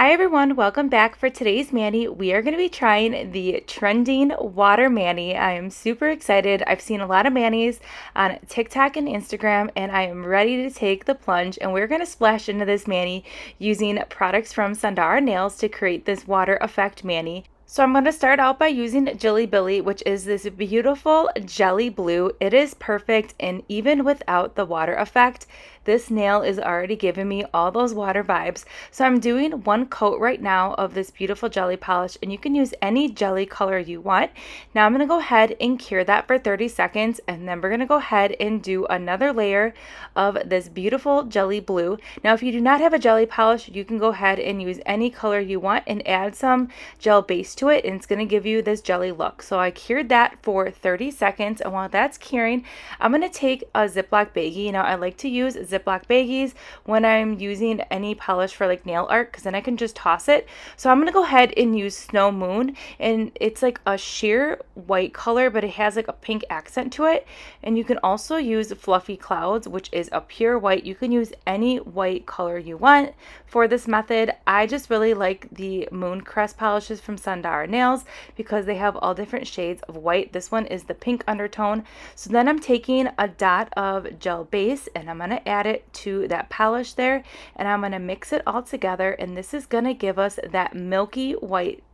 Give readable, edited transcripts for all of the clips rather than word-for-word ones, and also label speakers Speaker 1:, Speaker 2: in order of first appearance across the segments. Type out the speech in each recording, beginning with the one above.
Speaker 1: Hi everyone, welcome back. For today's mani. We are going to be trying the trending water mani. I am super excited. I've seen a lot of manis on TikTok and Instagram, and I am ready to take the plunge, and we're going to splash into this mani using products from Sundara Nails to create this water effect mani. So I'm going to start out by using Jilly Bean, which is this beautiful jelly blue. It is perfect, and even without the water effect, this nail is already giving me all those water vibes. So I'm doing one coat right now of this beautiful jelly polish, and you can use any jelly color you want. Now I'm going to go ahead and cure that for 30 seconds, and then we're going to go ahead and do another layer of this beautiful jelly blue. Now if you do not have a jelly polish, you can go ahead and use any color you want and add some gel base to it, and it's going to give you this jelly look. So I cured that for 30 seconds, and while that's curing, I'm going to take a Ziploc baggie. Now I like to use Ziploc baggies when I'm using any polish for like nail art, because then I can just toss it. So I'm going to go ahead and use Snow Moon, and it's like a sheer white color, but it has like a pink accent to it. And you can also use Fluffy Clouds, which is a pure white. You can use any white color you want for this method. I just really like the Moon Crest polishes from Sundara Nails because they have all different shades of white. This one is the pink undertone. So then I'm taking a dot of gel base, and I'm going to add it to that polish there, and I'm going to mix it all together, and this is going to give us that milky white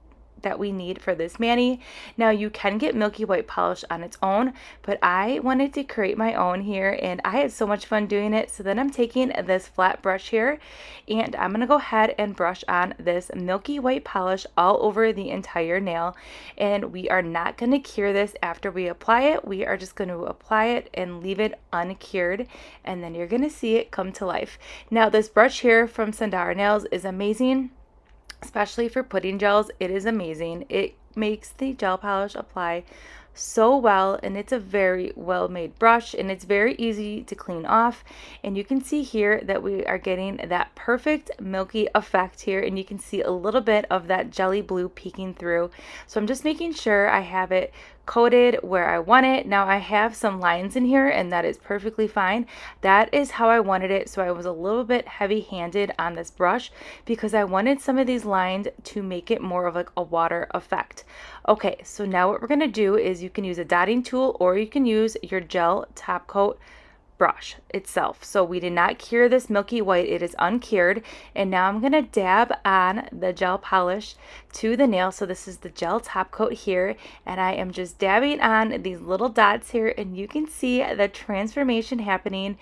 Speaker 1: that we need for this mani. Now you can get milky white polish on its own, but I wanted to create my own here, and I had so much fun doing it. So then I'm taking this flat brush here, and I'm going to go ahead and brush on this milky white polish all over the entire nail. And we are not going to cure this after we apply it. We are just going to apply it and leave it uncured, and then you're going to see it come to life. Now this brush here from Sundara Nails is amazing, especially for putting gels. It is amazing. It makes the gel polish apply so well, and it's a very well made brush, and it's very easy to clean off. And you can see here that we are getting that perfect milky effect here, and you can see a little bit of that jelly blue peeking through. So I'm just making sure I have it coated where I want it. Now I have some lines in here, and that is perfectly fine. That is how I wanted it. So I was a little bit heavy handed on this brush because I wanted some of these lines to make it more of like a water effect. Okay, so now what we're going to do is you can use a dotting tool, or you can use your gel top coat brush itself. So we did not cure this milky white, it is uncured. And now I'm going to dab on the gel polish to the nail. So this is the gel top coat here, and I am just dabbing on these little dots here, and you can see the transformation happening.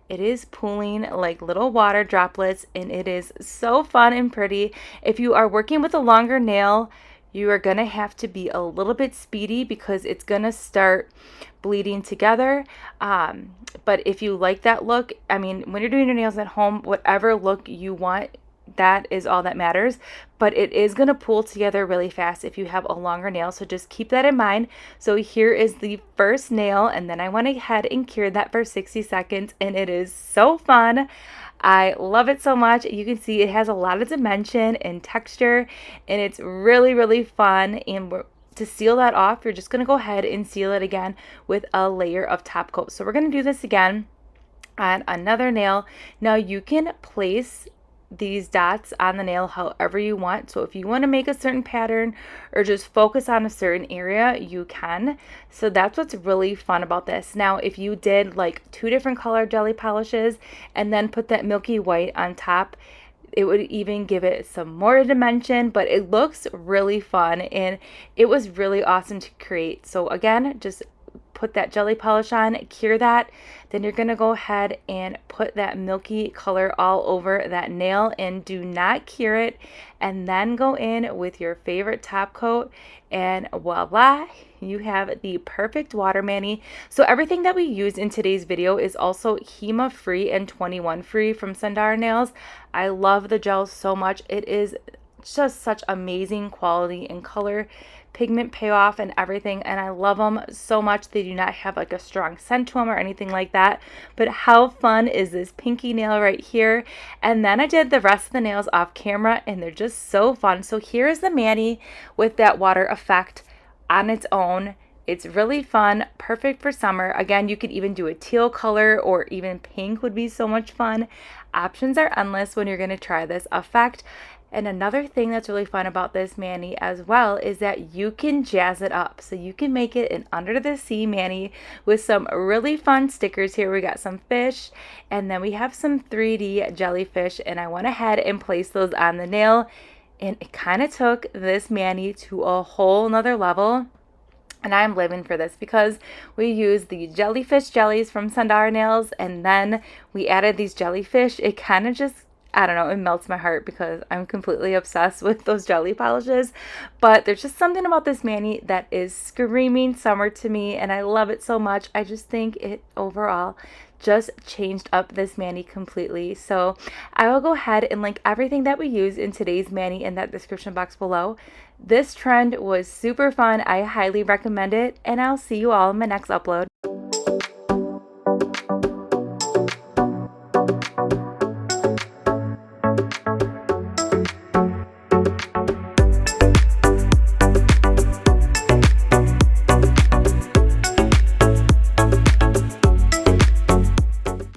Speaker 1: It is pooling like little water droplets, and it is so fun and pretty. If you are working with a longer nail, you are going to have to be a little bit speedy because it's going to start bleeding together. But if you like that look, I mean, when you're doing your nails at home, whatever look you want, that is all that matters. But it is going to pull together really fast if you have a longer nail, so just keep that in mind. So here is the first nail, and then I went ahead and cured that for 60 seconds, and it is so fun. I love it so much. You can see it has a lot of dimension and texture, and it's really, really fun. And to seal that off, you're just going to go ahead and seal it again with a layer of top coat. So we're going to do this again on another nail. Now you can place these dots on the nail however you want. So if you want to make a certain pattern or just focus on a certain area, you can. So that's what's really fun about this. Now if you did like 2 different color jelly polishes and then put that milky white on top, it would even give it some more dimension, but it looks really fun, and it was really awesome to create. So again, just put that jelly polish on, cure that, then you're going to go ahead and put that milky color all over that nail, and do not cure it, and then go in with your favorite top coat, and voila, you have the perfect water mani. So everything that we used in today's video is also HEMA free and 21 free from Sundara Nails. I love the gels so much. It is just such amazing quality and color, pigment payoff, and everything, and I love them so much. They do not have like a strong scent to them or anything like that, but how fun is this pinky nail right here? And then I did the rest of the nails off camera, and they're just so fun. So here is the mani with that water effect on its own. It's really fun, perfect for summer. Again, you could even do a teal color or even pink would be so much fun. Options are endless when you're going to try this effect. And another thing that's really fun about this mani as well is that you can jazz it up. So you can make it an under the sea mani with some really fun stickers here. We got some fish and then we have some 3D jellyfish, and I went ahead and placed those on the nail, and it kind of took this mani to a whole nother level. And I'm living for this because we used the jellyfish jellies from Sundara Nails, and then we added these jellyfish. It kind of just, I don't know, it melts my heart because I'm completely obsessed with those jelly polishes. But there's just something about this mani that is screaming summer to me, and I love it so much. I just think it overall just changed up this mani completely. So I will go ahead and link everything that we use in today's mani in that description box below. This trend was super fun. I highly recommend it, and I'll see you all in my next upload.